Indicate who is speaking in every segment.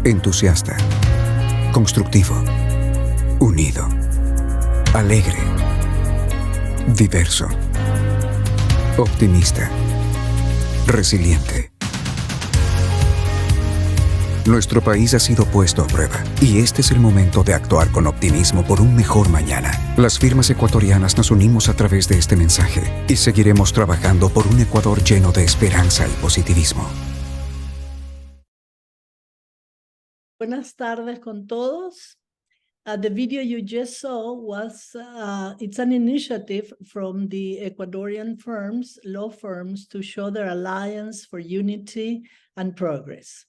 Speaker 1: entusiasta, constructivo, unido, alegre, diverso, optimista, resiliente. Nuestro país ha sido puesto a prueba y este es el momento de actuar con optimismo por un mejor mañana. Las firmas ecuatorianas nos unimos a través de este mensaje y seguiremos trabajando por un Ecuador lleno de esperanza y positivismo.
Speaker 2: Buenas tardes con todos. The video you just saw was, it's an initiative from the Ecuadorian firms, law firms, to show their alliance for unity and progress.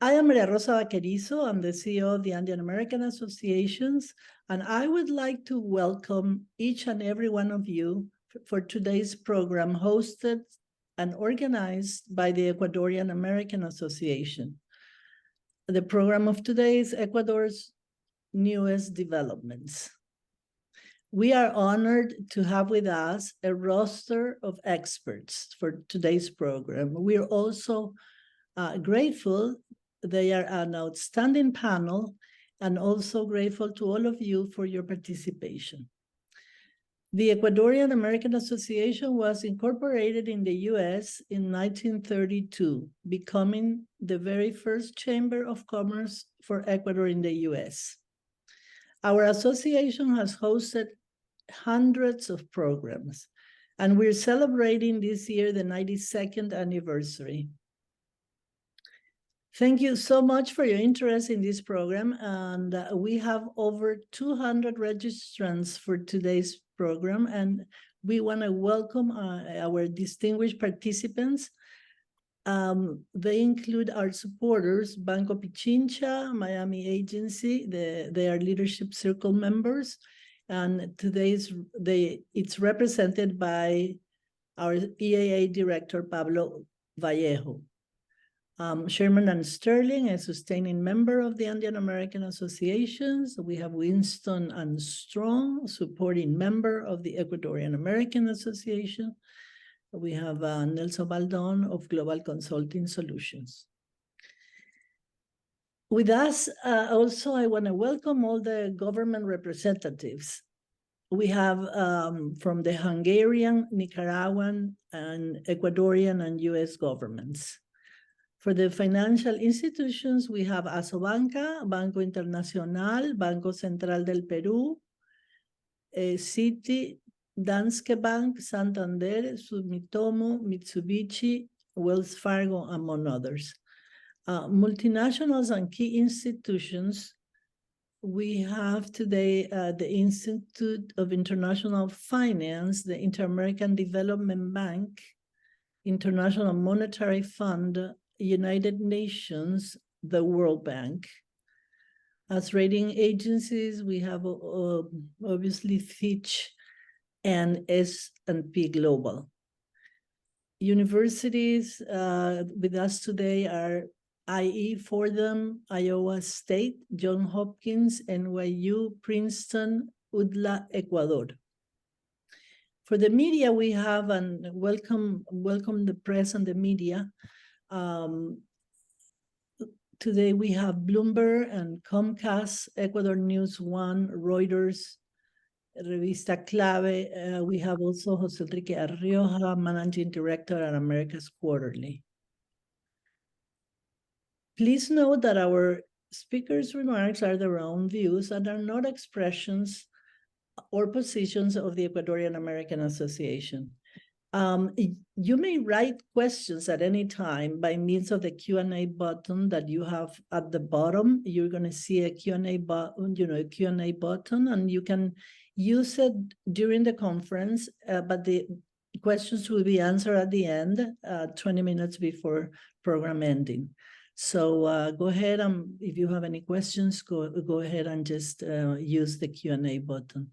Speaker 2: I am Maria Rosa Vaquerizo. I'm the CEO of the Andean American Associations, and I would like to welcome each and every one of you for today's program hosted and organized by the Ecuadorian American Association. The program of today is Ecuador's newest developments. We are honored to have with us a roster of experts for today's program. We are also grateful. They are an outstanding panel, and also grateful to all of you for your participation. The Ecuadorian American Association was incorporated in the US in 1932, becoming the very first chamber of commerce for Ecuador in the US. Our association has hosted hundreds of programs, and we're celebrating this year the 92nd anniversary. Thank you so much for your interest in this program, and we have over 200 registrants for today's program, and we want to welcome our distinguished participants. They include our supporters, Banco Pichincha, Miami Agency, they are Leadership Circle members, and it's represented by our EAA Director, Pablo Vallejo. Sherman and Sterling, a sustaining member of the Andean American Associations. We have Winston and Strong, supporting member of the Ecuadorian American Association. We have Nelson Baldon of Global Consulting Solutions. With us, also, I want to welcome all the government representatives. We have from the Hungarian, Nicaraguan, and Ecuadorian and US governments. For the financial institutions, we have Asobanca, Banco Internacional, Banco Central del Perú, Citi, Danske Bank, Santander, Sumitomo, Mitsubishi, Wells Fargo, among others. Multinationals and key institutions, we have today the Institute of International Finance, the Inter-American Development Bank, International Monetary Fund, United Nations, the World Bank. As rating agencies, we have obviously Fitch and S&P Global. Universities with us today are IE Fordham, Iowa State, Johns Hopkins, NYU, Princeton, UDLA, Ecuador. For the media, we have and welcome the press and the media. Today we have Bloomberg and Comcast, Ecuador News One, Reuters, Revista Clave. We have also Jose Enrique Arrioja, Managing Director at America's Quarterly. Please note that our speakers' remarks are their own views and are not expressions or positions of the Ecuadorian American Association. You may write questions at any time by means of the Q&A button that you have at the bottom. You're going to see a Q&A button, and you can use it during the conference, but the questions will be answered at the end, 20 minutes before program ending. So go ahead, if you have any questions, go ahead and just use the Q&A button.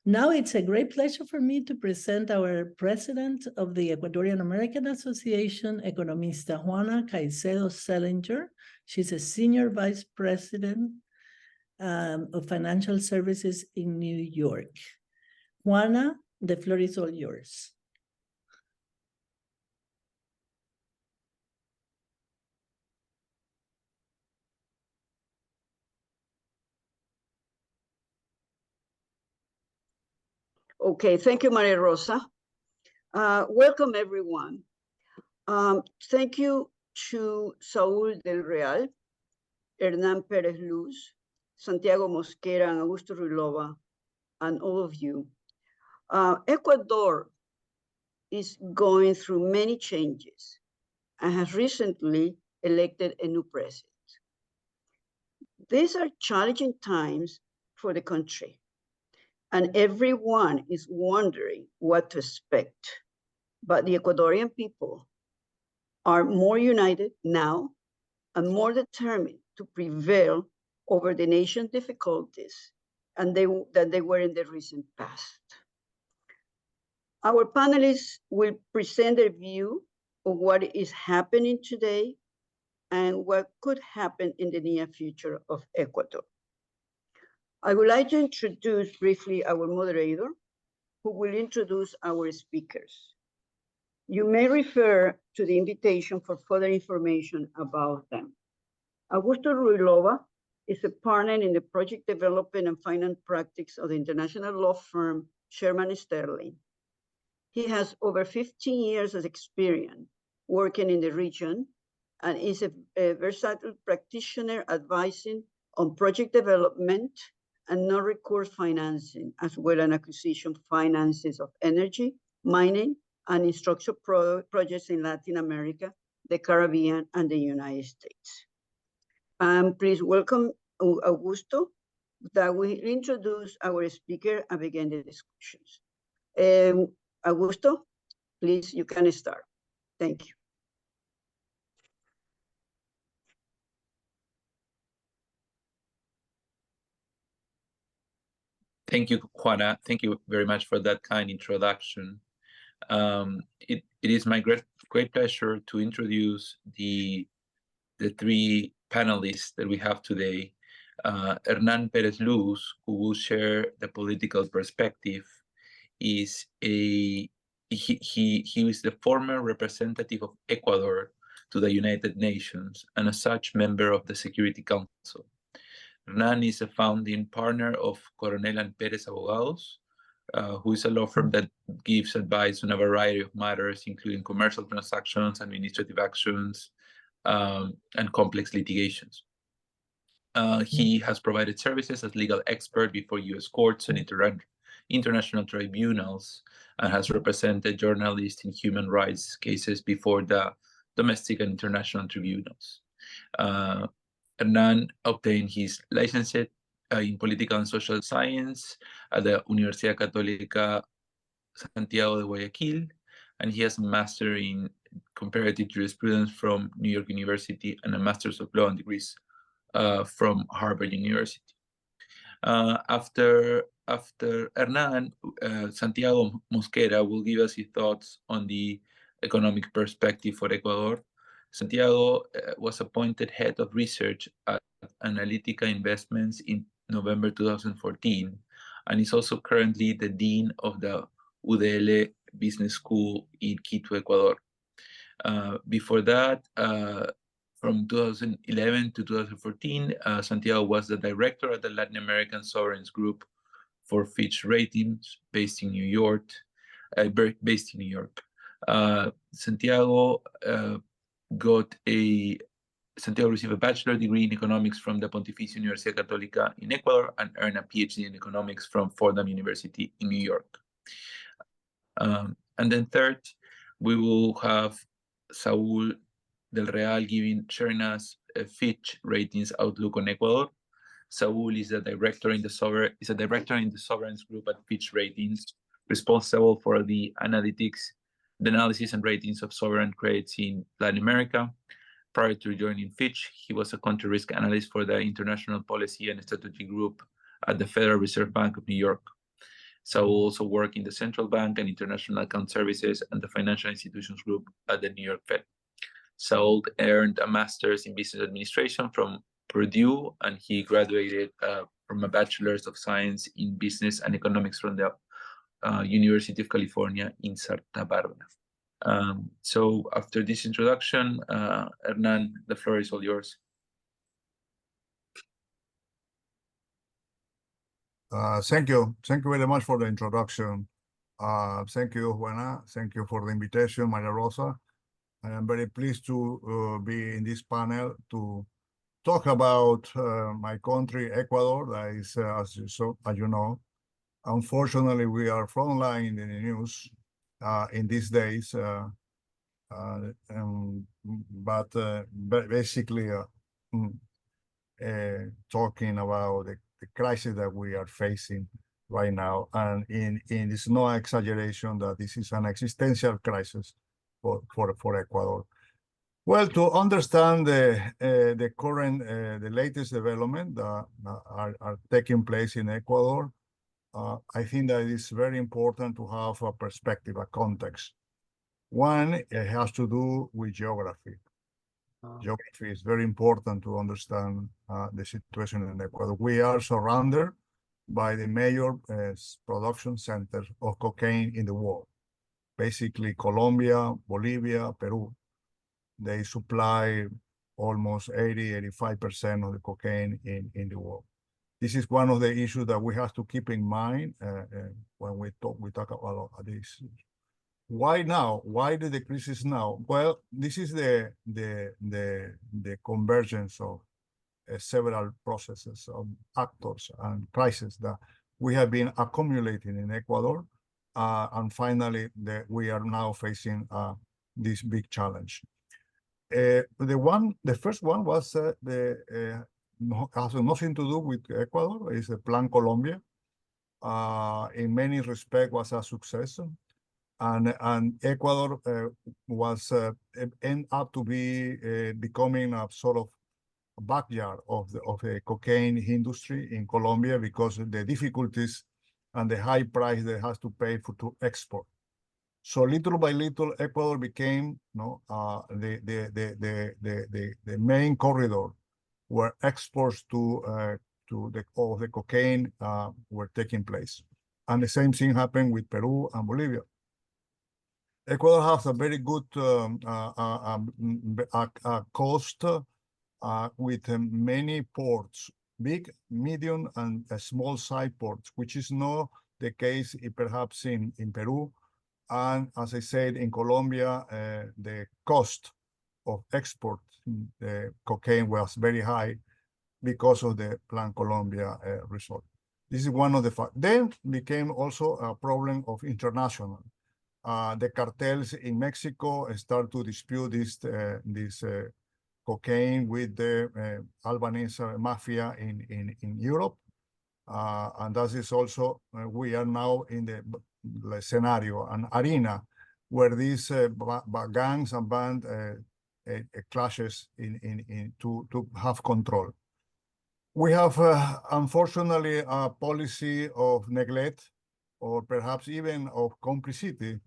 Speaker 2: Now it's a great pleasure for me to present our president of the Ecuadorian American Association, Economista Juana Caicedo Selinger. She's a senior vice president of financial services in New York. Juana, the floor is all yours.
Speaker 3: Okay, thank you, Maria Rosa. Welcome, everyone. Thank you to Saúl del Real, Hernán Pérez Luz, Santiago Mosquera, and Augusto Ruilova, and all of you. Ecuador is going through many changes and has recently elected a new president. These are challenging times for the country, and everyone is wondering what to expect. But the Ecuadorian people are more united now and more determined to prevail over the nation's difficulties than they were in the recent past. Our panelists will present their view of what is happening today and what could happen in the near future of Ecuador. I would like to introduce briefly our moderator, who will introduce our speakers. You may refer to the invitation for further information about them. Augusto Ruilova is a partner in the project development and finance practice of the international law firm Sherman Sterling. He has over 15 years of experience working in the region and is a versatile practitioner advising on project development and non-recourse financing, as well as acquisition finances of energy, mining, and infrastructure projects in Latin America, the Caribbean, and the United States. Please welcome Augusto, that will introduce our speaker and begin the discussions. Augusto, please, you can start. Thank you.
Speaker 4: Thank you, Juana. Thank you very much for that kind introduction. It is my great pleasure to introduce the three panelists that we have today. Hernán Pérez Luz, who will share the political perspective, is he is the former representative of Ecuador to the United Nations and as such member of the Security Council. Hernán is a founding partner of Coronel and Pérez Abogados, who is a law firm that gives advice on a variety of matters, including commercial transactions, administrative actions, and complex litigations. He has provided services as legal expert before U.S. courts and international tribunals, and has represented journalists in human rights cases before the domestic and international tribunals. Hernán obtained his licensate in political and social science at the Universidad Católica Santiago de Guayaquil, and he has a master in comparative jurisprudence from New York University and a master's of law and degrees from Harvard University. After Hernán, Santiago Mosquera will give us his thoughts on the economic perspective for Ecuador. Santiago was appointed head of research at Analytica Investments in November 2014, and is also currently the dean of the UDL Business School in Quito, Ecuador. Before that, from 2011 to 2014, Santiago was the director at the Latin American Sovereigns Group for Fitch Ratings, based in New York. Santiago received a bachelor's degree in economics from the Pontificia Universidad Católica in Ecuador and earned a PhD in economics from Fordham University in New York. And then third, we will have Saúl del Real sharing us a Fitch Ratings outlook on Ecuador. Saúl is a director in the Sovereigns Group at Fitch Ratings, responsible for the analysis and ratings of sovereign credits in Latin America. Prior to joining Fitch, he was a country risk analyst for the International Policy and Strategy Group at the Federal Reserve Bank of New York. Saúl also worked in the Central Bank and International Account Services and the Financial Institutions Group at the New York Fed. Saúl earned a master's in business administration from Purdue, and he graduated from a bachelor's of science in business and economics from the University of California in Santa Barbara. So after this introduction, Hernán, the floor is all yours.
Speaker 5: Thank you very much for the introduction. Thank you, Juana. Thank you for the invitation, Maria Rosa. I am very pleased to be in this panel to talk about my country, Ecuador. That is, as you know, unfortunately, we are frontline in the news in these days. But basically, talking about the crisis that we are facing right now, and it's no exaggeration that this is an existential crisis for Ecuador. Well, to understand the current, the latest development that are taking place in Ecuador, I think that it's very important to have a perspective, a context. One, it has to do with geography. Geography is very important to understand the situation in Ecuador. We are surrounded by the major production centers of cocaine in the world. Basically, Colombia, Bolivia, Peru. They supply almost 85% of the cocaine in the world. This is one of the issues that we have to keep in mind when we talk about this. Why now? Why the crisis now? Well, this is the convergence of several processes of actors and crises that we have been accumulating in Ecuador, and finally we are now facing this big challenge. The first one was has nothing to do with Ecuador. It's the Plan Colombia. In many respects, was a success. And Ecuador was end up to be becoming a sort of backyard of the cocaine industry in Colombia because of the difficulties and the high price they has to pay to export. So little by little, Ecuador became the main corridor where exports to the cocaine were taking place, and the same thing happened with Peru and Bolivia. Ecuador has a very good coast with many ports, big, medium, and small side ports, which is not the case perhaps in Peru. And as I said, in Colombia, the cost of export cocaine was very high because of the Plan Colombia result. This is one of the factors. Then became also a problem of international. The cartels in Mexico start to dispute this cocaine with the Albanese mafia in Europe. And that is also, we are now in the scenario, an arena, where these gangs and band clashes to have control. We have, unfortunately, a policy of neglect, or perhaps even of complicity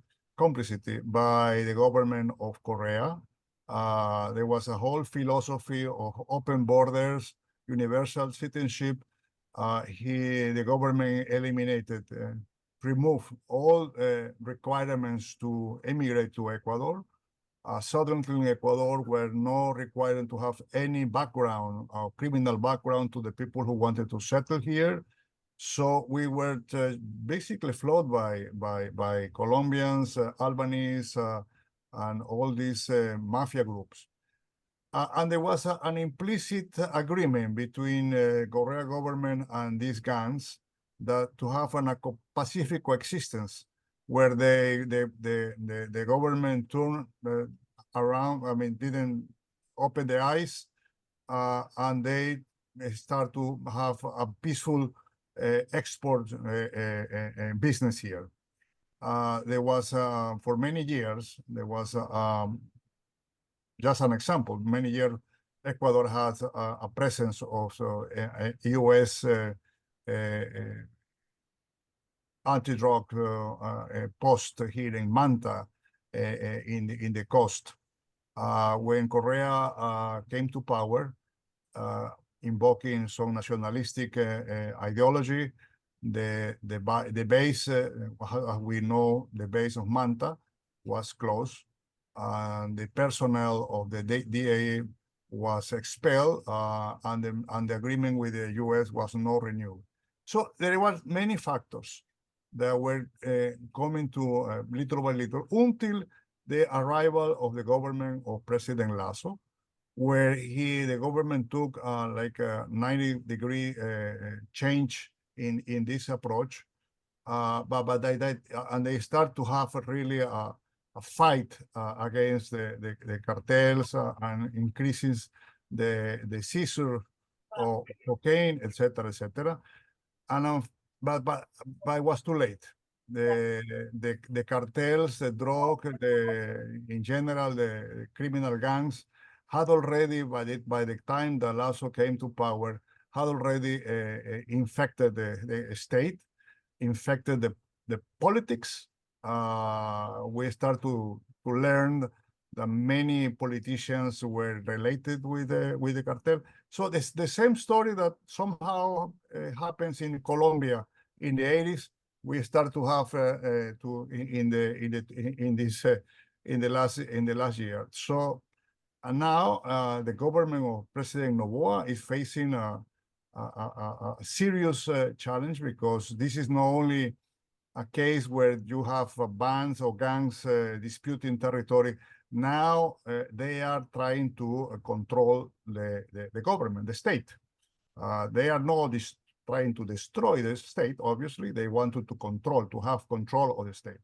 Speaker 5: by the government of Korea. There was a whole philosophy of open borders, universal citizenship. The government eliminated, removed all requirements to immigrate to Ecuador. Suddenly in Ecuador were not required to have any background, criminal background to the people who wanted to settle here. So we were basically flawed by Colombians, Albanese, and all these mafia groups. And there was an implicit agreement between Korea government and these gangs that to have a pacific coexistence, where the government turned around, didn't open their eyes, and they start to have a peaceful export business here. There was, for many years, there was just an example. Many years, Ecuador has a presence of U.S. anti-drug post here in Manta, in the coast. When Korea came to power, invoking some nationalistic ideology, the base, as we know, the base of Manta was closed. And the personnel of the DAA was expelled, and the agreement with the U.S. was not renewed. So there were many factors. that were coming to little by little until the arrival of the government of President Lasso, where the government took like a 90-degree change in this approach. But they start to have really a fight against the cartels and increases the seizure of cocaine, etc., etc. And but it was too late. The cartels, the drug, in general, the criminal gangs had already, by the time that Lasso came to power, had already infected the state, infected the politics. We start to learn that many politicians were related with the cartel. So the same story that somehow happens in Colombia in the 80s, we start to have in the last year. So and now the government of President Noboa is facing a serious challenge, because this is not only a case where you have bands or gangs disputing territory. Now they are trying to control the government, the state. They are not trying to destroy the state, obviously. They wanted to have control of the state.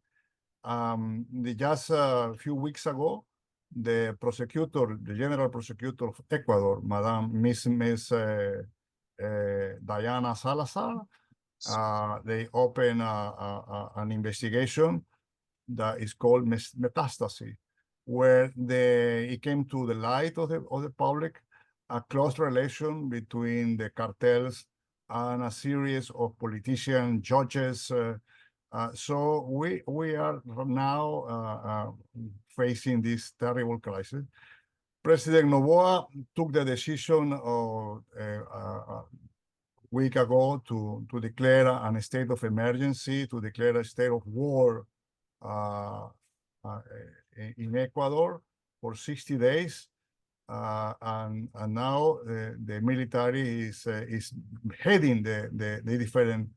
Speaker 5: Just a few weeks ago, the general prosecutor of Ecuador, Miss Diana Salazar, they opened an investigation that is called Metastasis, where it came to the light of the public a close relation between the cartels and a series of politicians, judges. So we are now facing this terrible crisis. President Noboa took the decision a week ago to declare a state of emergency, to declare a state of war in Ecuador for 60 days. And now the military is heading the different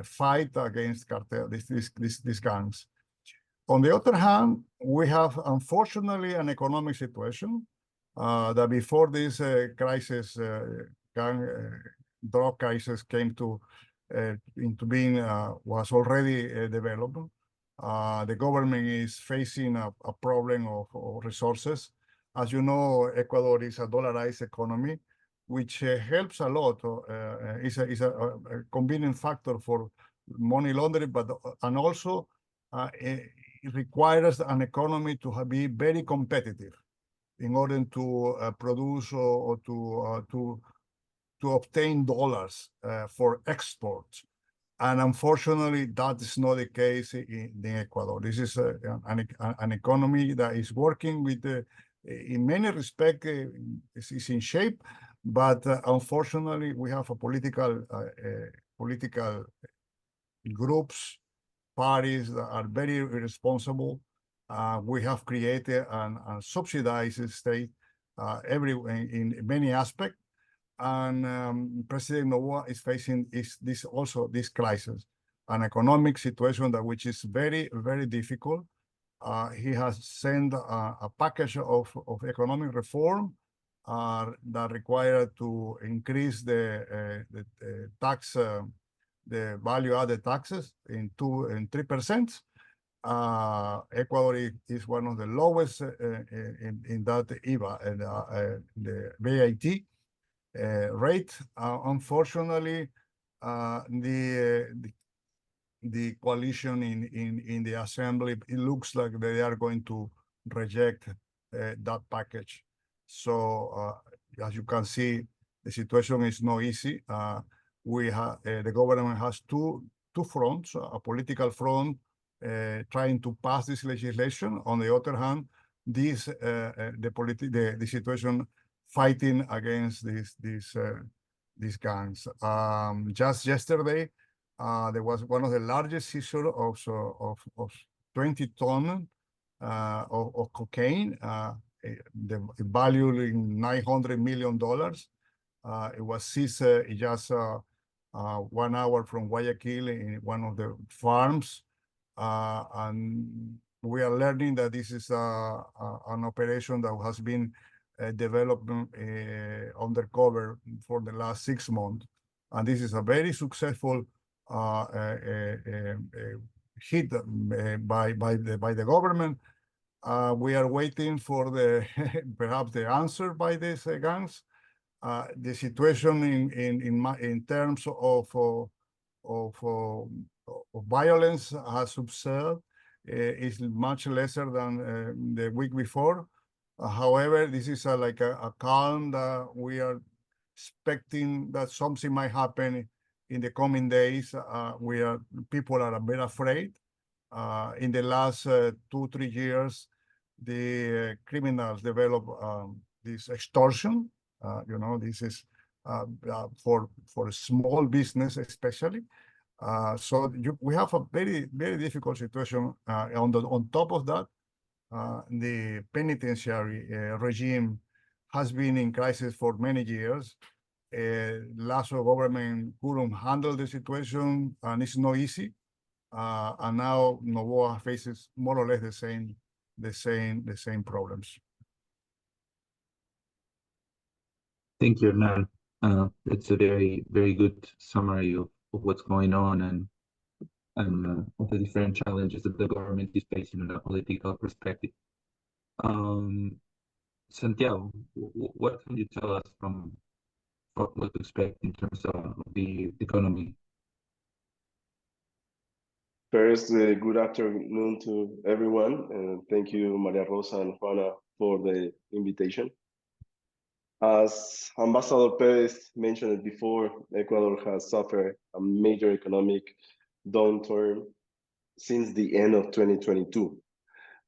Speaker 5: fight against cartel, these gangs. On the other hand, we have, unfortunately, an economic situation that before this crisis, drug crisis came into being, was already developed. The government is facing a problem of resources. As you know, Ecuador is a dollarized economy, which helps a lot. Is a convenient factor for money laundering, and also it requires an economy to be very competitive in order to produce or to obtain dollars for export. And unfortunately, that is not the case in Ecuador. This is an economy that is working with, in many respects, is in shape, but unfortunately, we have a political groups, parties that are very irresponsible. We have created a subsidized state in many aspects. And President Noboa is facing this crisis, an economic situation which is very, very difficult. He has sent a package of economic reform that require to increase the tax, the value-added taxes in 3%. Ecuador is one of the lowest in that IVA and the VAT rate. Unfortunately, the coalition in the assembly, it looks like they are going to reject that package. So as you can see, the situation is not easy. We have the government has two fronts: a political front trying to pass this legislation. On the other hand, the situation fighting against these gangs. Just yesterday, there was one of the largest seizure of 20 tons of cocaine, the value in $900 million. It was seized just 1 hour from Guayaquil in one of the farms. And we are learning that this is an operation that has been developed undercover for the last 6 months. And this is a very successful hit by the government. We are waiting for the perhaps the answer by these gangs. The situation in terms of violence has observed is much lesser than the week before. However, this is like a calm that we are expecting that something might happen in the coming days. People are a bit afraid. In the last 2-3 years, the criminals develop this extortion. This is for small business especially. So we have a very, very difficult situation. On top of that, the penitentiary regime has been in crisis for many years. Lasso government couldn't handle the situation, and it's not easy. And now Novoa faces more or less the same problems.
Speaker 4: Thank you, Hernan. It's a very, very good summary of what's going on and of the different challenges that the government is facing in a political perspective. Santiago, what can you tell us from what to expect in terms of the economy?
Speaker 6: First, good afternoon to everyone, and thank you, Maria Rosa and Juana, for the invitation. As Ambassador Perez mentioned before, Ecuador has suffered a major economic downturn since the end of 2022.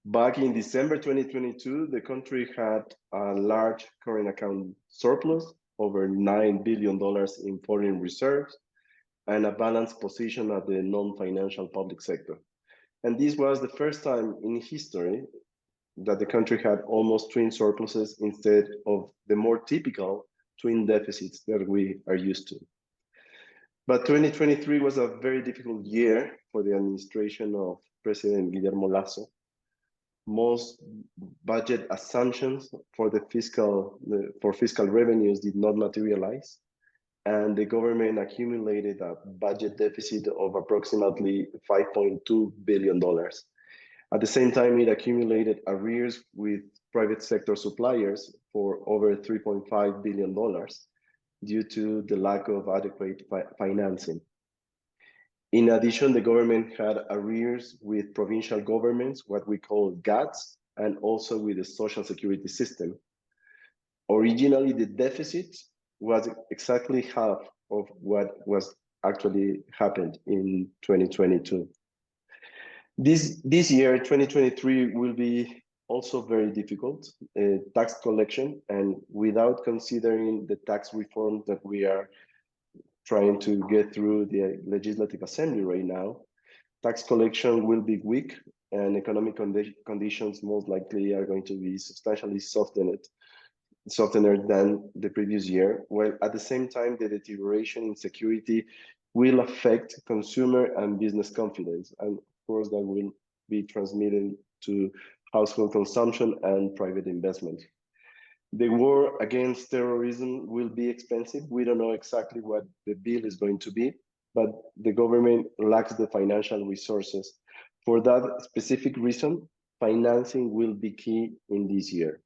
Speaker 6: Back in December 2022, the country had a large current account surplus, over $9 billion in foreign reserves, and a balanced position at the non-financial public sector. And this was the first time in history that the country had almost twin surpluses instead of the more typical twin deficits that we are used to. But 2023 was a very difficult year for the administration of President Guillermo Lasso. Most budget assumptions for fiscal revenues did not materialize, and the government accumulated a budget deficit of approximately $5.2 billion. At the same time, it accumulated arrears with private sector suppliers for over $3.5 billion due to the lack of adequate financing. In addition, the government had arrears with provincial governments, what we call GATS, and also with the social security system. Originally, the deficit was exactly half of what was actually happened in 2022. This year, 2023, will be also very difficult, tax collection, and without considering the tax reform that we are trying to get through the Legislative Assembly right now, tax collection will be weak, and economic conditions most likely are going to be substantially softened than the previous year, while at the same time, the deterioration in security will affect consumer and business confidence. And of course, that will be transmitted to household consumption and private investment. The war against terrorism will be expensive. We don't know exactly what the bill is going to be, but the government lacks the financial resources. For that specific reason, financing will be key in this year.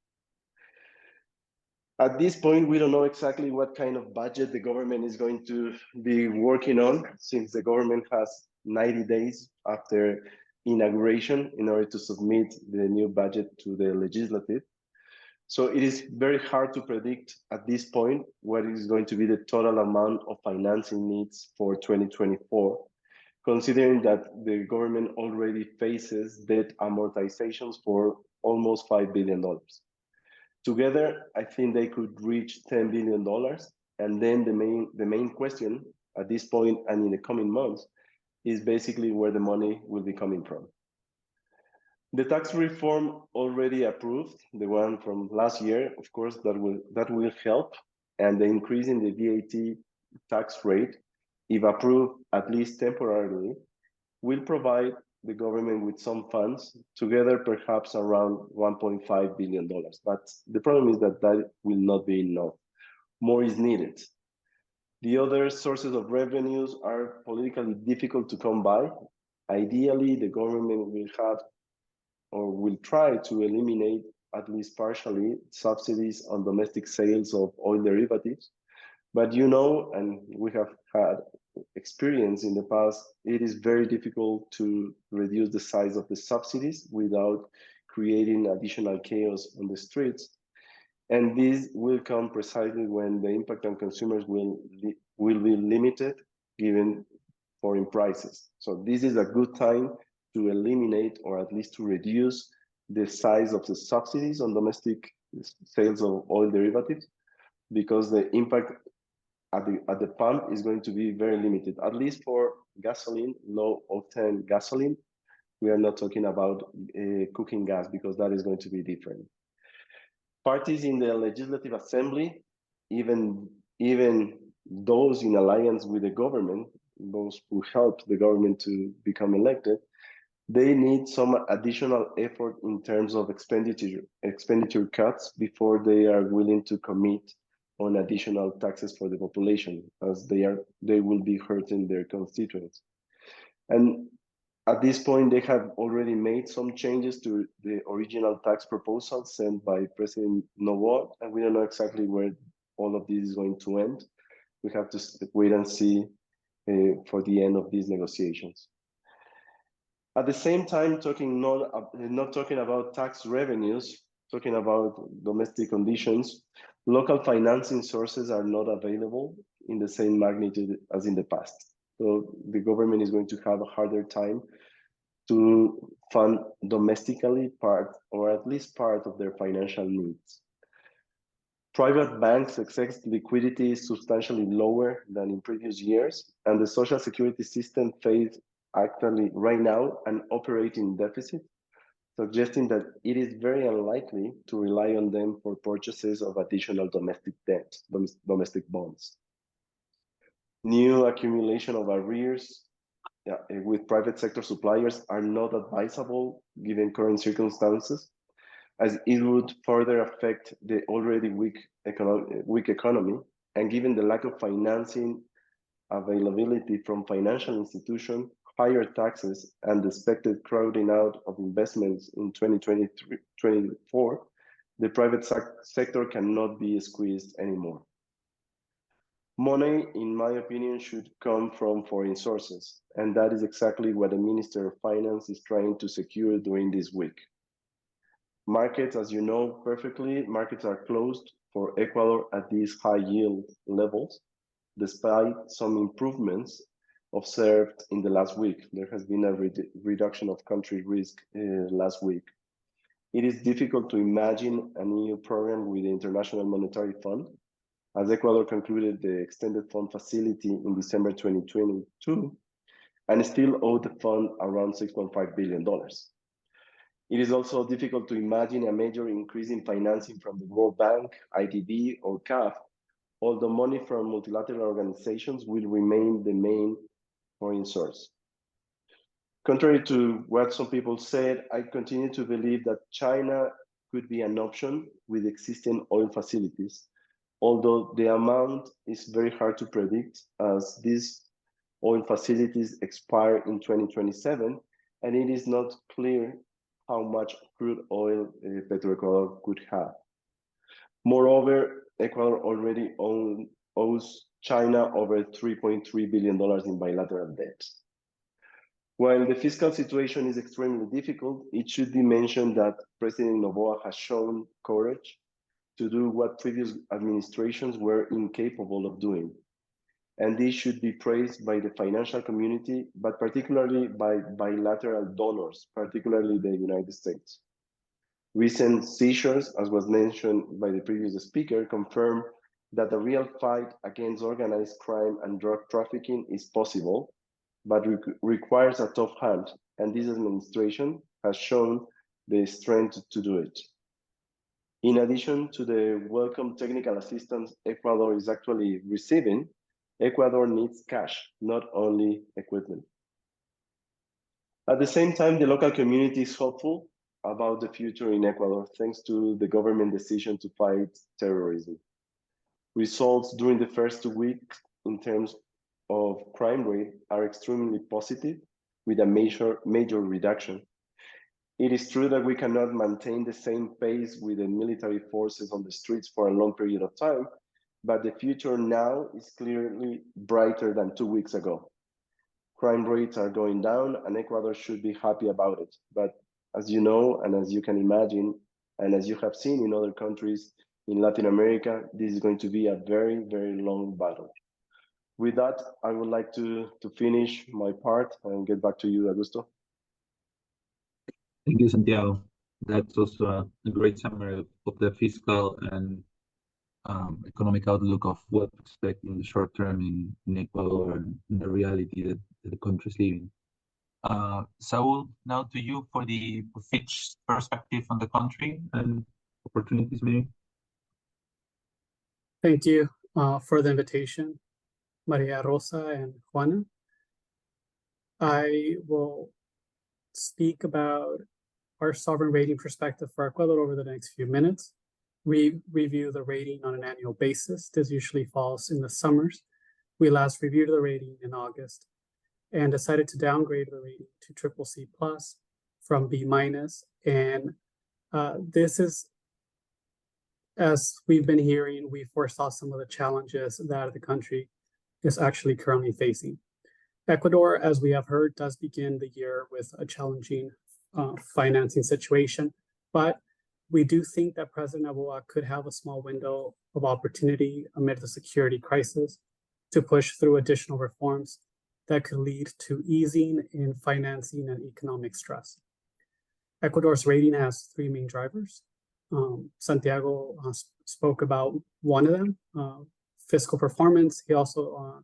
Speaker 6: At this point, we don't know exactly what kind of budget the government is going to be working on, since the government has 90 days after inauguration in order to submit the new budget to the legislative. So it is very hard to predict at this point what is going to be the total amount of financing needs for 2024, considering that the government already faces debt amortizations for almost $5 billion. Together, I think they could reach $10 billion. And then the main question at this point and in the coming months is basically where the money will be coming from. The tax reform already approved, the one from last year, of course, that will help. And the increase in the VAT tax rate if approved at least temporarily, will provide the government with some funds, together perhaps around $1.5 billion. But the problem is that that will not be enough. More is needed. The other sources of revenues are politically difficult to come by. Ideally, the government will have or will try to eliminate, at least partially, subsidies on domestic sales of oil derivatives. But you know, and we have had experience in the past, it is very difficult to reduce the size of the subsidies without creating additional chaos on the streets. And this will come precisely when the impact on consumers will be limited given foreign prices. So this is a good time to eliminate or at least to reduce the size of the subsidies on domestic sales of oil derivatives, because the impact at the pump is going to be very limited, at least for gasoline, low octane gasoline. We are not talking about cooking gas, because that is going to be different. Parties in the Legislative Assembly, even those in alliance with the government, those who helped the government to become elected, they need some additional effort in terms of expenditure cuts before they are willing to commit on additional taxes for the population, as they will be hurting their constituents. And at this point, they have already made some changes to the original tax proposal sent by President Novoa, and we don't know exactly where all of this is going to end. We have to wait and see for the end of these negotiations. At the same time, not talking about tax revenues, talking about domestic conditions, local financing sources are not available in the same magnitude as in the past. So the government is going to have a harder time to fund domestically part, or at least part, of their financial needs. Private banks' excess liquidity is substantially lower than in previous years, and the Social Security system faces actually right now an operating deficit, suggesting that it is very unlikely to rely on them for purchases of additional domestic debt, domestic bonds. New accumulation of arrears with private sector suppliers are not advisable given current circumstances, as it would further affect the already weak economy, and given the lack of financing availability from financial institutions, higher taxes, and the expected crowding out of investments in 2023-24, the private sector cannot be squeezed anymore. Money, in my opinion, should come from foreign sources, and that is exactly what the Minister of Finance is trying to secure during this week. Markets, as you know perfectly, markets are closed for Ecuador at these high yield levels, despite some improvements observed in the last week. There has been a reduction of country risk last week. It is difficult to imagine a new program with the International Monetary Fund, as Ecuador concluded the extended fund facility in December 2022 and still owed the fund around $6.5 billion. It is also difficult to imagine a major increase in financing from the World Bank, IDB, or CAF, although money from multilateral organizations will remain the main foreign source. Contrary to what some people said, I continue to believe that China could be an option with existing oil facilities, although the amount is very hard to predict, as these oil facilities expire in 2027, and it is not clear how much crude oil Petroecuador could have. Moreover, Ecuador already owes China over $3.3 billion in bilateral debt. While the fiscal situation is extremely difficult, it should be mentioned that President Novoa has shown courage to do what previous administrations were incapable of doing. And this should be praised by the financial community, but particularly by bilateral donors, particularly the United States. Recent seizures, as was mentioned by the previous speaker, confirm that the real fight against organized crime and drug trafficking is possible, but requires a tough hand, and this administration has shown the strength to do it. In addition to the welcome technical assistance Ecuador is actually receiving, Ecuador needs cash, not only equipment. At the same time, the local community is hopeful about the future in Ecuador, thanks to the government decision to fight terrorism. Results during the first 2 weeks in terms of crime rate are extremely positive, with a major reduction. It is true that we cannot maintain the same pace with the military forces on the streets for a long period of time, but the future now is clearly brighter than 2 weeks ago. Crime rates are going down, and Ecuador should be happy about it. But as you know, and as you can imagine, and as you have seen in other countries in Latin America, this is going to be a very, very long battle. With that, I would like to finish my part and get back to you, Augusto.
Speaker 4: Thank you, Santiago. That's also a great summary of the fiscal and economic outlook of what to expect in the short term in Ecuador and the reality that the country is living. Saul, now to you for the Fitch perspective on the country and opportunities maybe.
Speaker 7: Thank you for the invitation, Maria Rosa and Juana. I will speak about our sovereign rating perspective for Ecuador over the next few minutes. We review the rating on an annual basis. This usually falls in the summers. We last reviewed the rating in August and decided to downgrade the rating to CCC+ from B-. And this is, as we've been hearing, we foresaw some of the challenges that the country is actually currently facing. Ecuador, as we have heard, does begin the year with a challenging financing situation, but we do think that President Noboa could have a small window of opportunity amid the security crisis to push through additional reforms that could lead to easing in financing and economic stress. Ecuador's rating has three main drivers. Santiago spoke about one of them, fiscal performance. He also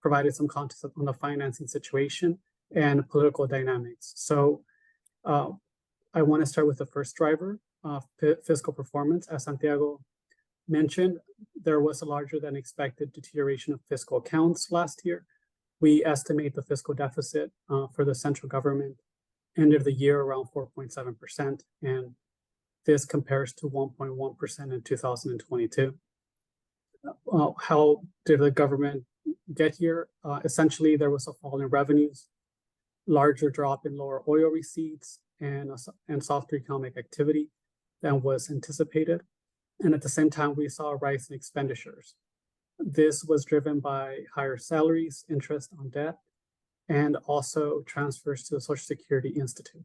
Speaker 7: provided some context on the financing situation and political dynamics. So I want to start with the first driver, fiscal performance. As Santiago mentioned, there was a larger than expected deterioration of fiscal accounts last year. We estimate the fiscal deficit for the central government ended the year around 4.7%, and this compares to 1.1% in 2022. How did the government get here? Essentially, there was a fall in revenues, larger drop in lower oil receipts, and softer economic activity than was anticipated. And at the same time, we saw a rise in expenditures. This was driven by higher salaries, interest on debt, and also transfers to the Social Security Institute.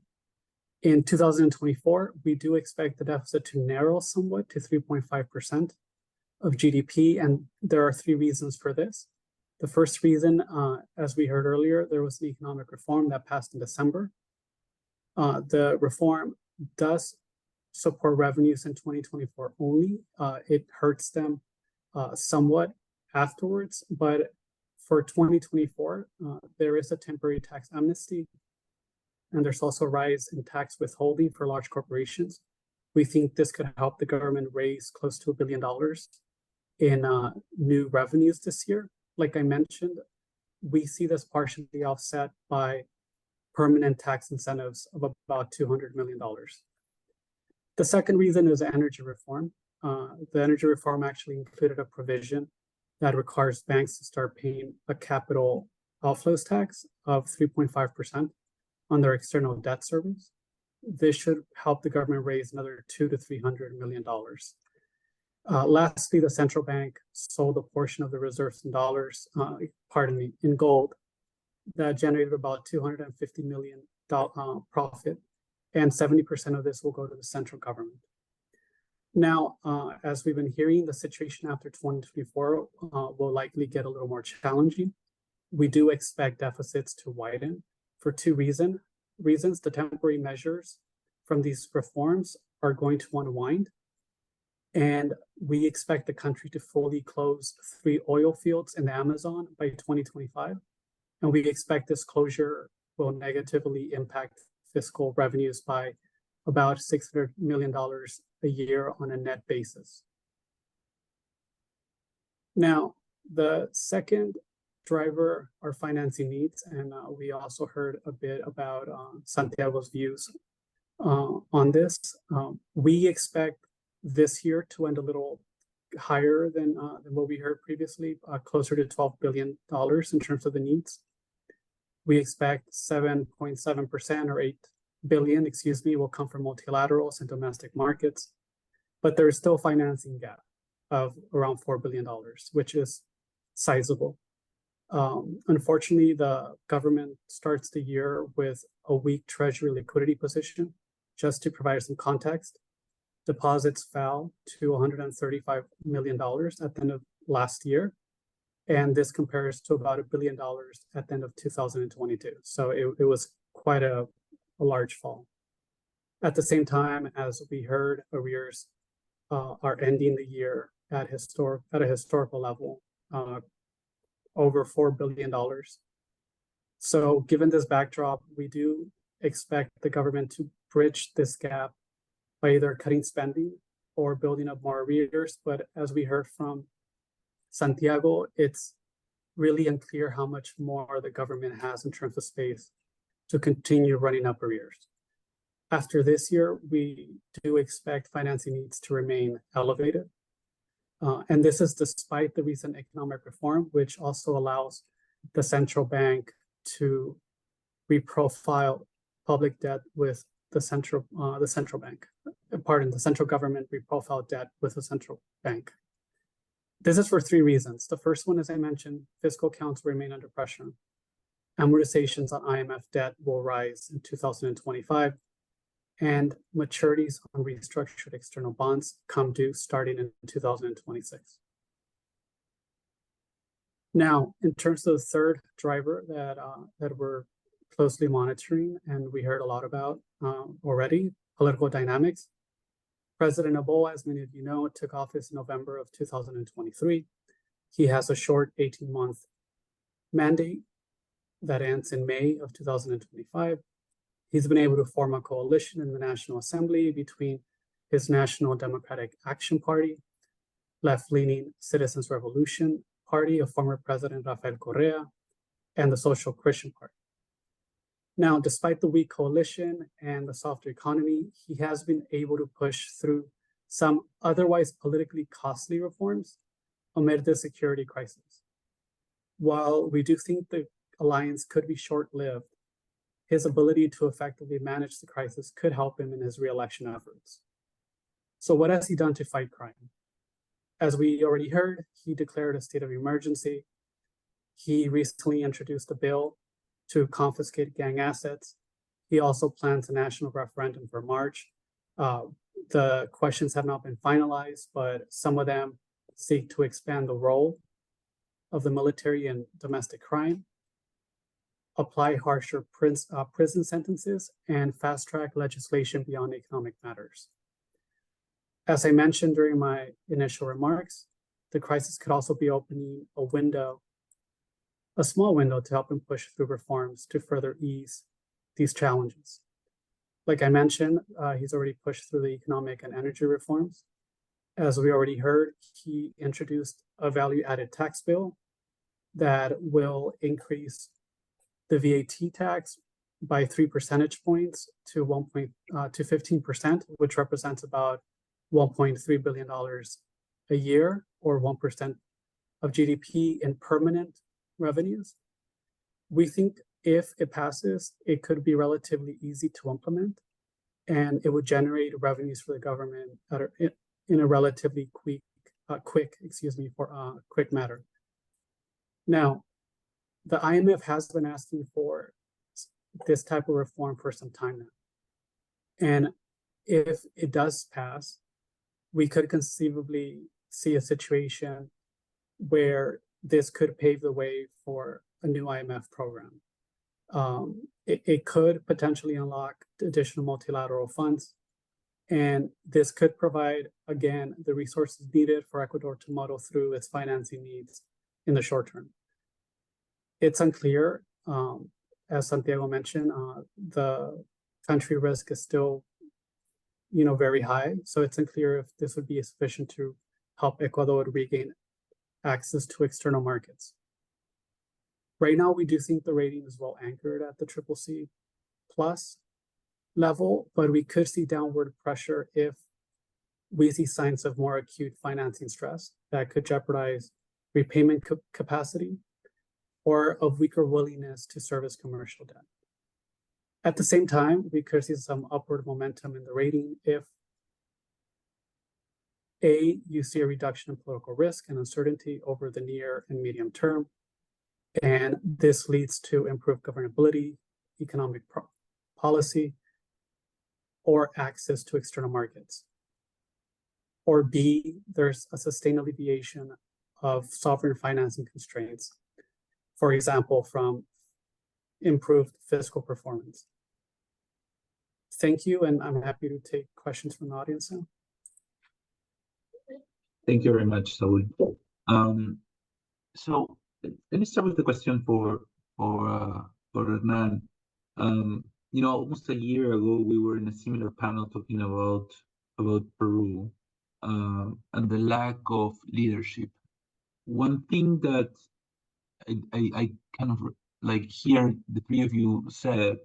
Speaker 7: In 2024, we do expect the deficit to narrow somewhat to 3.5% of GDP, and there are three reasons for this. The first reason, as we heard earlier, there was an economic reform that passed in December. The reform does support revenues in 2024 only. It hurts them somewhat afterwards, but for 2024, there is a temporary tax amnesty, and there's also a rise in tax withholding for large corporations. We think this could help the government raise close to $1 billion in new revenues this year. Like I mentioned, we see this partially offset by permanent tax incentives of about $200 million. The second reason is energy reform. The energy reform actually included a provision that requires banks to start paying a capital outflows tax of 3.5% on their external debt service. This should help the government raise another $200 to $300 million. Lastly, the central bank sold a portion of the reserves in dollars, in gold, that generated about $250 million profit, and 70% of this will go to the central government. Now, as we've been hearing, the situation after 2024 will likely get a little more challenging. We do expect deficits to widen for two reasons. The temporary measures from these reforms are going to unwind, and we expect the country to fully close 3 oil fields in the Amazon by 2025. And we expect this closure will negatively impact fiscal revenues by about $600 million a year on a net basis. Now, The second driver are financing needs, and we also heard a bit about Santiago's views on this. We expect this year to end a little higher than what we heard previously, closer to $12 billion in terms of the needs. We expect 7.7% or 8 billion, will come from multilaterals and domestic markets, but there is still a financing gap of around $4 billion, which is sizable. Unfortunately, the government starts the year with a weak treasury liquidity position. Just to provide some context, deposits fell to $135 million at the end of last year, and this compares to about $1 billion at the end of 2022. So it was quite a large fall. At the same time, as we heard, arrears are ending the year at a historical level, over $4 billion. So given this backdrop, we do expect the government to bridge this gap by either cutting spending or building up more arrears. But as we heard from Santiago, it's really unclear how much more the government has in terms of space to continue running up arrears. After this year, we do expect financing needs to remain elevated. And this is despite the recent economic reform, which also allows the central bank to reprofile public debt with the central bank. The central government reprofile debt with the central bank. This is for three reasons. The first one, as I mentioned, fiscal accounts remain under pressure. Amortizations on IMF debt will rise in 2025, and maturities on restructured external bonds come due starting in 2026. Now, in terms of the third driver that we're closely monitoring, and we heard a lot about already, political dynamics. President Noboa, as many of you know, took office in November of 2023. He has a short 18-month mandate that ends in May of 2025. He's been able to form a coalition in the National Assembly between his National Democratic Action Party, left-leaning Citizens Revolution Party of former President Rafael Correa, and the Social Christian Party. Now, despite the weak coalition and the softer economy, he has been able to push through some otherwise politically costly reforms amid the security crisis. While we do think the alliance could be short-lived, his ability to effectively manage the crisis could help him in his re-election efforts. So what has he done to fight crime? As we already heard, he declared a state of emergency. He recently introduced a bill to confiscate gang assets. He also plans a national referendum for March. The questions have not been finalized, but some of them seek to expand the role of the military in domestic crime, apply harsher prison sentences, and fast-track legislation beyond economic matters. As I mentioned during my initial remarks, the crisis could also be opening a small window to help him push through reforms to further ease these challenges. Like I mentioned, he's already pushed through the economic and energy reforms. As we already heard, he introduced a value-added tax bill that will increase the VAT tax by 3 percentage points to 15%, which represents about $1.3 billion a year, or 1% of GDP in permanent revenues. We think if it passes, it could be relatively easy to implement, and it would generate revenues for the government in a relatively quick matter. Now, the IMF has been asking for this type of reform for some time now. And if it does pass, we could conceivably see a situation where this could pave the way for a new IMF program. It could potentially unlock additional multilateral funds, and this could provide, again, the resources needed for Ecuador to muddle through its financing needs in the short term. It's unclear, as Santiago mentioned, the country risk is still, very high. So it's unclear if this would be sufficient to help Ecuador regain access to external markets. Right now, we do think the rating is well anchored at the CCC plus level, but we could see downward pressure if we see signs of more acute financing stress that could jeopardize repayment capacity or of weaker willingness to service commercial debt. At the same time, we could see some upward momentum in the rating if A, you see a reduction in political risk and uncertainty over the near and medium term, and this leads to improved governability, economic policy, or access to external markets. Or B, there's a sustained alleviation of sovereign financing constraints, for example, from improved fiscal performance. Thank you, and I'm happy to take questions from the audience now.
Speaker 4: Thank you very much, Saul. So let me start with the question for Hernan. Almost a year ago, we were in a similar panel talking about Peru and the lack of leadership. One thing that I kind of like hear the three of you said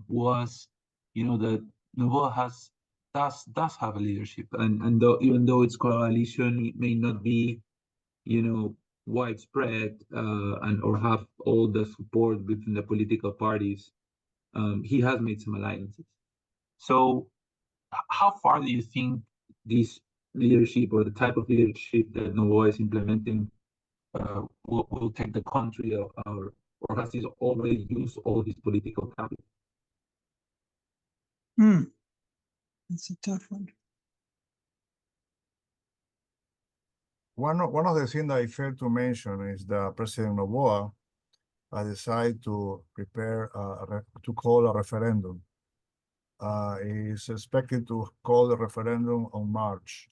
Speaker 4: was, that Novoa does have a leadership, and even though its coalition it may not be, widespread or have all the support within the political parties, he has made some alliances. So, how far do you think this leadership or the type of leadership that Novoa is implementing will take the country, or has it already used all his political capital?
Speaker 8: That's a tough one.
Speaker 5: One of the things that I failed to mention is that President Noboa decided to prepare to call a referendum. He is expected to call the referendum on March.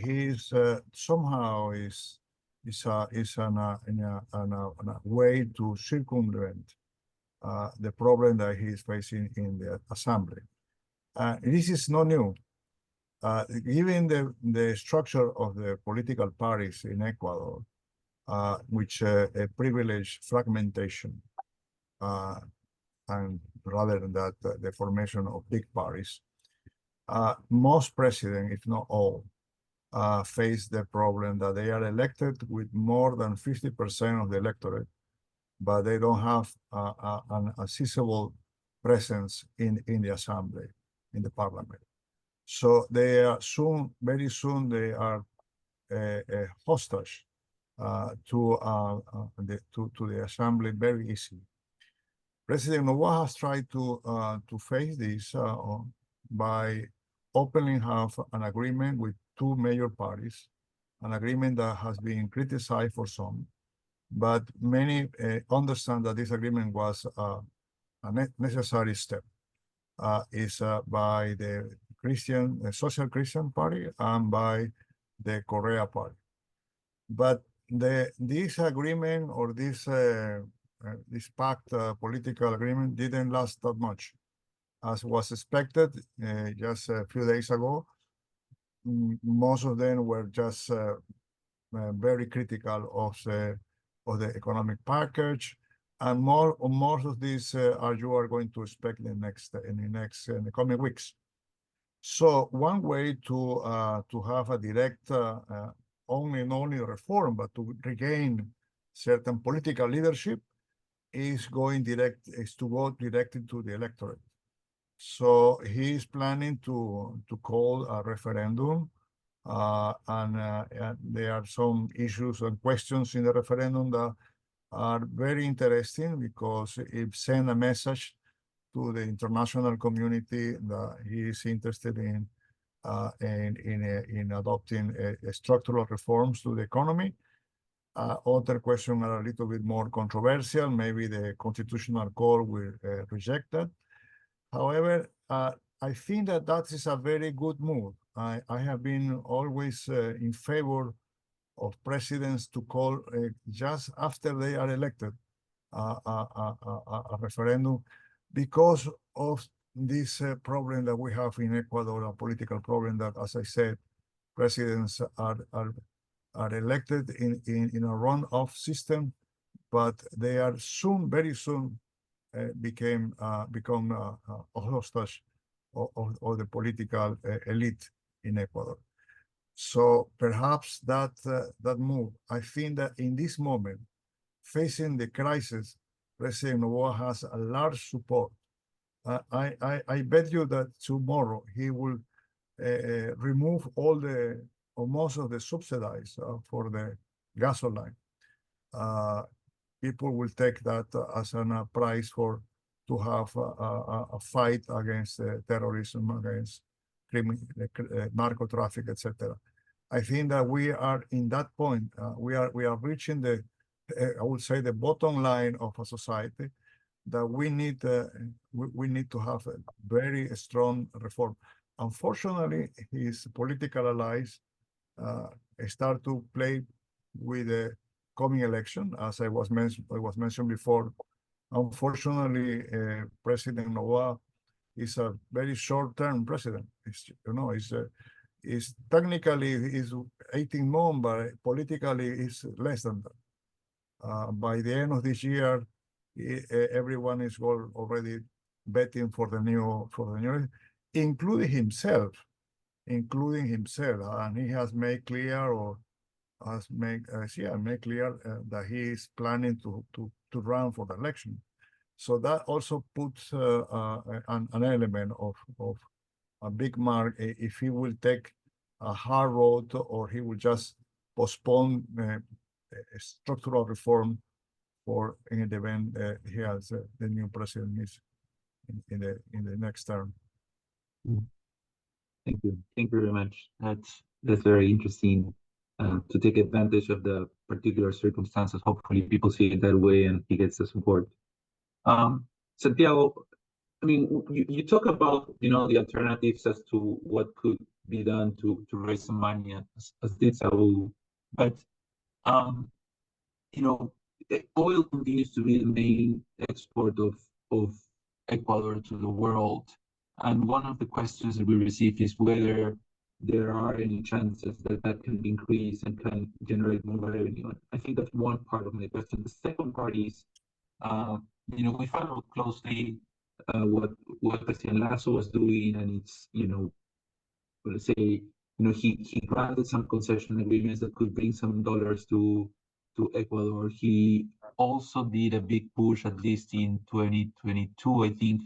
Speaker 5: He's somehow is on a way to circumvent the problem that he is facing in the assembly. This is not new. Given the structure of the political parties in Ecuador, which privilege fragmentation, and rather than that, the formation of big parties, most presidents, if not all, face the problem that they are elected with more than 50% of the electorate, but they don't have a sizable presence in the assembly, in the parliament. So they are very soon, they are hostage to the assembly very easily. President Noboa has tried to face this by openly have an agreement with two major parties, an agreement that has been criticized for some, but many understand that this agreement was a necessary step. Is by the Social Christian Party and by the Korea Party. But this agreement or this pact, political agreement, didn't last that much. As was expected just a few days ago, most of them were just very critical of the economic package, and more of these you are going to expect in the coming weeks. So one way to have a direct not only reform but to regain certain political leadership is to go directly to the electorate. So he is planning to call a referendum, and there are some issues and questions in the referendum that are very interesting because it sends a message to the international community that he is interested in adopting structural reforms to the economy. Other questions are a little bit more controversial. Maybe the Constitutional Court will reject that. However, I think that is a very good move. I have been always in favor of presidents to call just after they are elected a referendum, because of this problem that we have in Ecuador, a political problem that, as I said, presidents are are elected in a runoff system, but they are soon, very soon, become a hostage of the political elite in Ecuador. So perhaps that move, I think that in this moment, facing the crisis, President Noboa has a large support. I bet you that tomorrow he will remove all or most of the subsidies for the gasoline. People will take that as a price to have a fight against terrorism, against narco traffic, etc. I think that we are in that point. We are reaching I would say, the bottom line of a society that we need to have a very strong reform. Unfortunately, his political allies start to play with the coming election, as I was mentioned before. Unfortunately, President Noboa is a very short-term president. Is technically is 18 months, but politically is less than that. By the end of this year, everyone is already betting for the new, including himself, and he has made clear made clear that he is planning to run for the election. So that also puts an element of a big mark if he will take a hard road or he will just postpone structural reform for in the event he has the new president is in the next term.
Speaker 4: Thank you very much. That's very interesting to take advantage of the particular circumstances. Hopefully, people see it that way, and he gets the support. Santiago, I mean, you talk about the alternatives as to what could be done to raise some money, as did Saul, but oil continues to be the main export of Ecuador to the world, and one of the questions that we receive is whether there are any chances that can be increased and can generate more revenue. I think that's one part of my question. The second part is, we follow closely what President Lasso was doing, and it's, let's say, he granted some concession agreements that could bring some dollars to Ecuador. He also did a big push, at least in 2022, I think,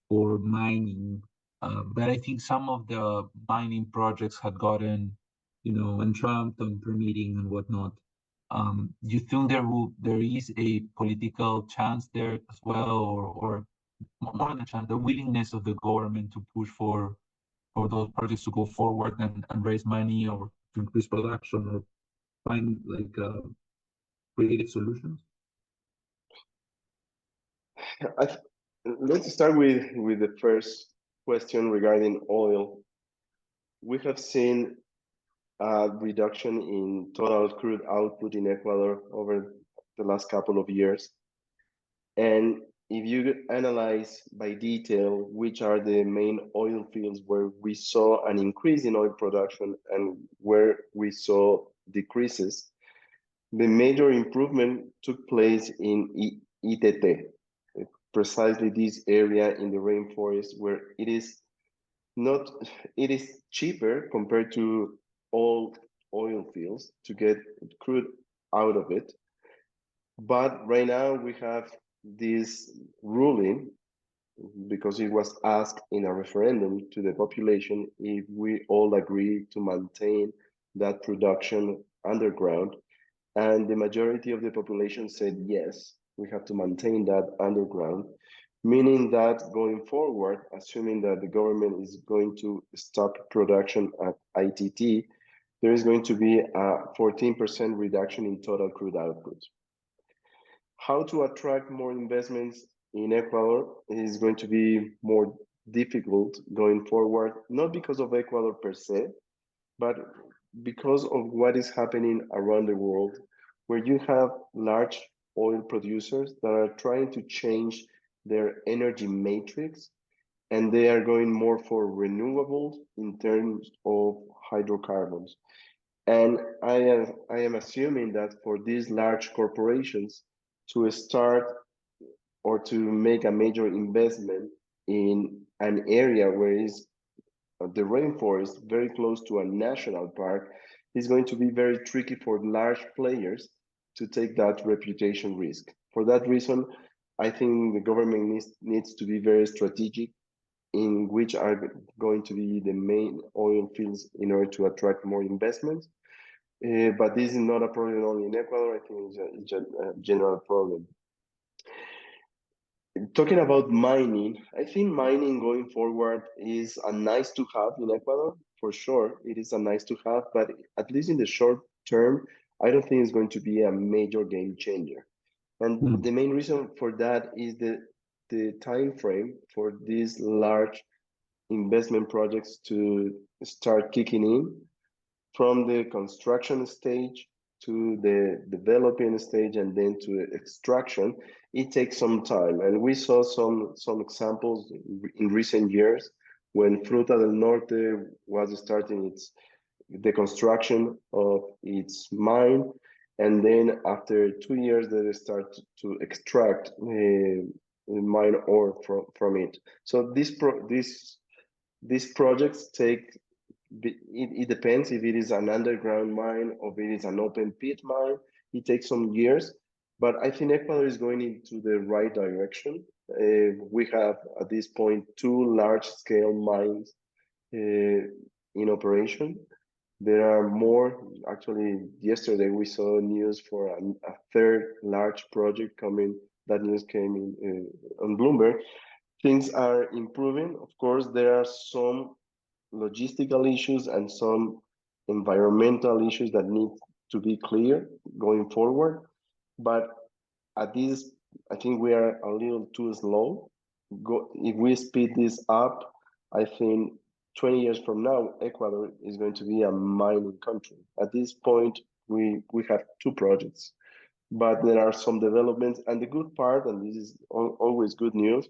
Speaker 4: for mining. But I think some of the mining projects had gotten, entramped on permitting and whatnot. Do you think there is a political chance there as well, or more than a chance, the willingness of the government to push for those projects to go forward and raise money or to increase production or find creative solutions?
Speaker 6: Let's start with the first question regarding oil. We have seen a reduction in total crude output in Ecuador over the last couple of years. And if you analyze by detail which are the main oil fields where we saw an increase in oil production and where we saw decreases, the major improvement took place in ITT, precisely this area in the rainforest where it is cheaper compared to all oil fields to get crude out of it. But right now we have this ruling, because it was asked in a referendum to the population if we all agree to maintain that production underground. And the majority of the population said yes, we have to maintain that underground, meaning that going forward, assuming that the government is going to stop production at ITT, there is going to be a 14% reduction in total crude output. How to attract more investments in Ecuador is going to be more difficult going forward, not because of Ecuador per se, but because of what is happening around the world, where you have large oil producers that are trying to change their energy matrix, and they are going more for renewables in terms of hydrocarbons. And I am assuming that for these large corporations to start or to make a major investment in an area where is the rainforest very close to a national park is going to be very tricky for large players to take that reputation risk. For that reason, I think the government needs to be very strategic in which are going to be the main oil fields in order to attract more investments. But this is not a problem only in Ecuador. I think it's a general problem. Talking about mining, I think mining going forward is a nice to have in Ecuador, for sure. It is a nice to have, but at least in the short term, I don't think it's going to be a major game changer. And the main reason for that is the time frame for these large investment projects to start kicking in from the construction stage to the developing stage and then to extraction. It takes some time, and we saw some examples in recent years when Fruta del Norte was starting the construction of its mine, and then after 2 years they start to extract mine ore from it. So these projects take, it depends if it is an underground mine or if it is an open pit mine. It takes some years, but I think Ecuador is going into the right direction. We have at this point 2 large-scale mines in operation. There are more. Actually, yesterday we saw news for a 3rd large project coming. That news came in on Bloomberg. Things are improving. Of course, there are some logistical issues and some environmental issues that need to be clear going forward. But at this, I think we are a little too slow. If we speed this up, I think 20 years from now, Ecuador is going to be a mining country. At this point, we have 2 projects, but there are some developments. And the good part, and this is always good news,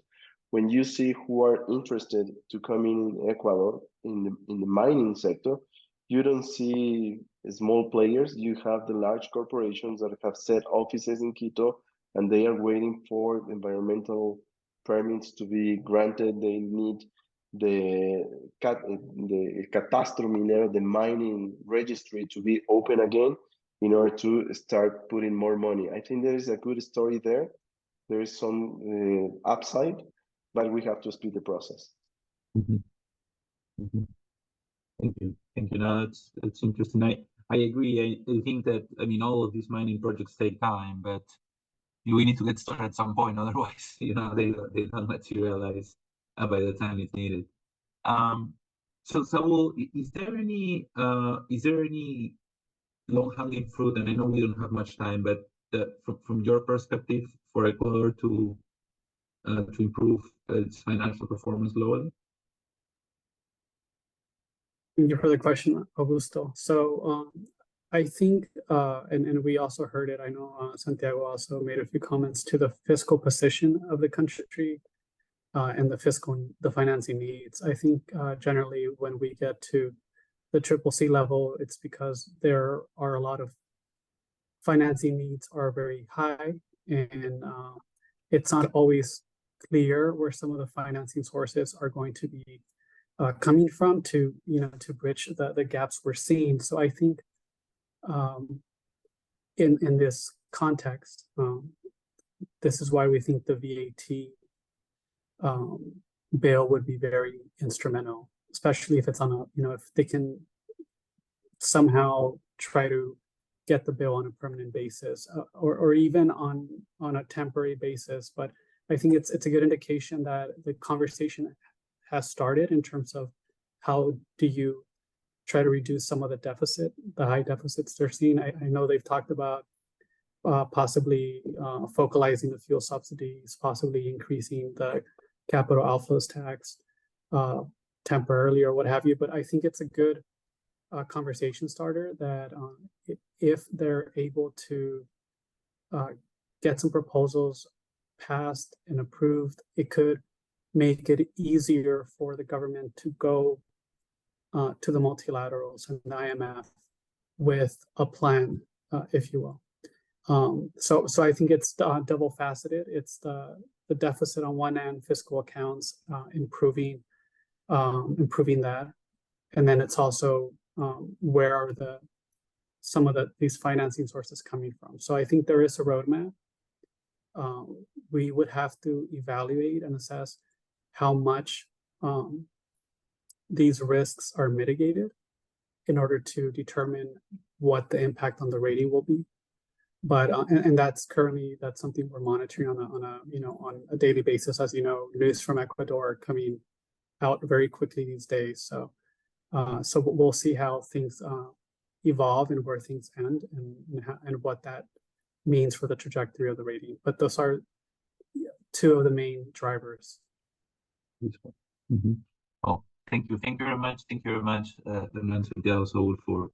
Speaker 6: when you see who are interested to come in Ecuador in the mining sector, you don't see small players. You have the large corporations that have set offices in Quito, and they are waiting for environmental permits to be granted. They need the Catastro Minero, the mining registry, to be open again in order to start putting more money. I think there is a good story there. There is some upside, but we have to speed the process.
Speaker 4: Thank you. No, it's interesting. I agree. I think that, I mean, all of these mining projects take time, but we need to get started at some point. Otherwise, they don't materialize by the time it's needed. So Saul, is there any low-hanging fruit? And I know we don't have much time, but from your perspective, for Ecuador to improve its financial performance globally?
Speaker 7: Thank you for the question, Augusto. So I think, and we also heard it, I know Santiago also made a few comments to the fiscal position of the country and the financing needs. I think generally when we get to the CCC level, it's because there are a lot of financing needs are very high, and it's not always clear where some of the financing sources are going to be coming from to bridge the gaps we're seeing. So I think in this context, this is why we think the VAT bill would be very instrumental, especially if it's on a, if they can somehow try to get the bill on a permanent basis, or even on a temporary basis. But I think it's a good indication that the conversation has started in terms of how do you try to reduce some of the high deficits they're seeing. I know they've talked about possibly focalizing the fuel subsidies, possibly increasing the capital outflows tax temporarily or what have you. But I think it's a good conversation starter that if they're able to get some proposals passed and approved, it could make it easier for the government to go to the multilaterals and the IMF with a plan, if you will. So I think it's double faceted. It's the deficit on one end, fiscal accounts, improving that, and then it's also where are some of these financing sources coming from. So I think there is a roadmap. We would have to evaluate and assess how much these risks are mitigated in order to determine what the impact on the rating will be. But and that's something we're monitoring on a daily basis. As you know, news from Ecuador are coming out very quickly these days. So we'll see how things evolve and where things end, and what that means for the trajectory of the rating. But those are two of the main drivers.
Speaker 4: Mm-hmm. Oh, thank you very much. Thank you very much, Santiago, Saul, for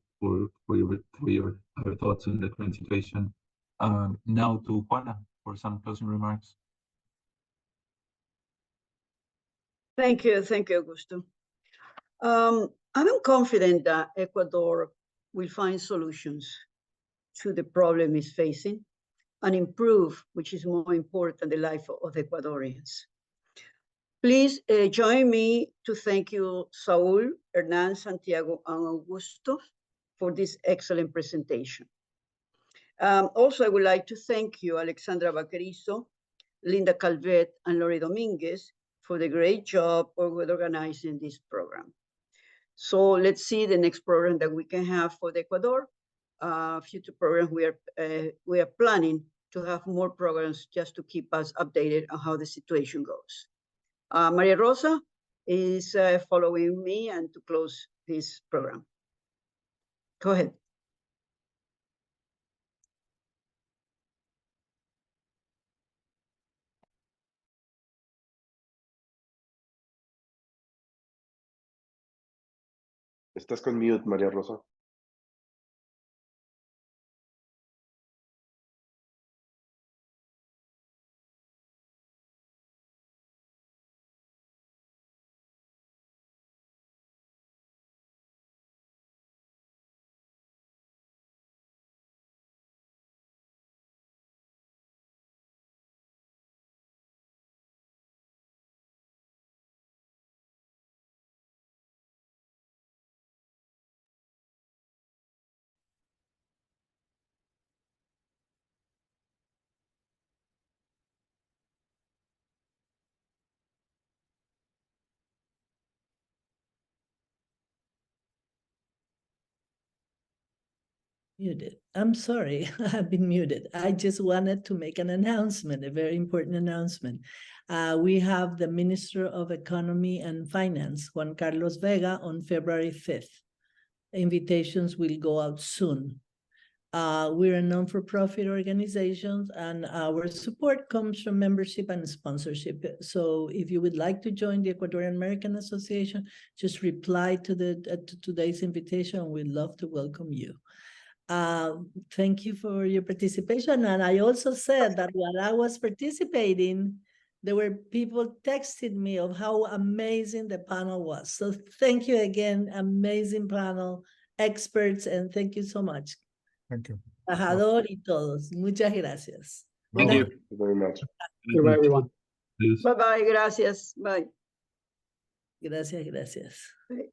Speaker 4: your thoughts on the current situation. Now to Juana for some closing remarks.
Speaker 3: Thank you, Augusto. I'm confident that Ecuador will find solutions to the problem it's facing and improve, which is more important, the life of Ecuadorians. Please join me to thank you, Saul, Hernan, Santiago, and Augusto, for this excellent presentation. Also, I would like to thank you, Alexandra Vaquerizo, Linda Calvet, and Lori Dominguez, for the great job with organizing this program. So let's see the next program that we can have for the Ecuador. Future programs, we are planning to have more programs just to keep us updated on how the situation goes. Maria Rosa is following me and to close this program. Go ahead.
Speaker 6: Estás con mute, María Rosa.
Speaker 2: Muted. I'm sorry, I've been muted. I just wanted to make an announcement, a very important announcement. We have the Minister of Economy and Finance, Juan Carlos Vega, on February 5th. Invitations will go out soon. We're a non-for-profit organization, and our support comes from membership and sponsorship. So if you would like to join the Ecuadorian American Association, just reply to today's invitation. We'd love to welcome you. Thank you for your participation. And I also said that while I was participating, there were people texting me of how amazing the panel was. So thank you again, amazing panel, experts, and thank you so much.
Speaker 5: Thank you.
Speaker 2: Embajador y todos. Muchas gracias.
Speaker 4: Thank you.
Speaker 6: Thank you very much.
Speaker 7: Goodbye, everyone.
Speaker 3: Bye-bye, gracias, bye.
Speaker 2: Gracias.
Speaker 3: Bye.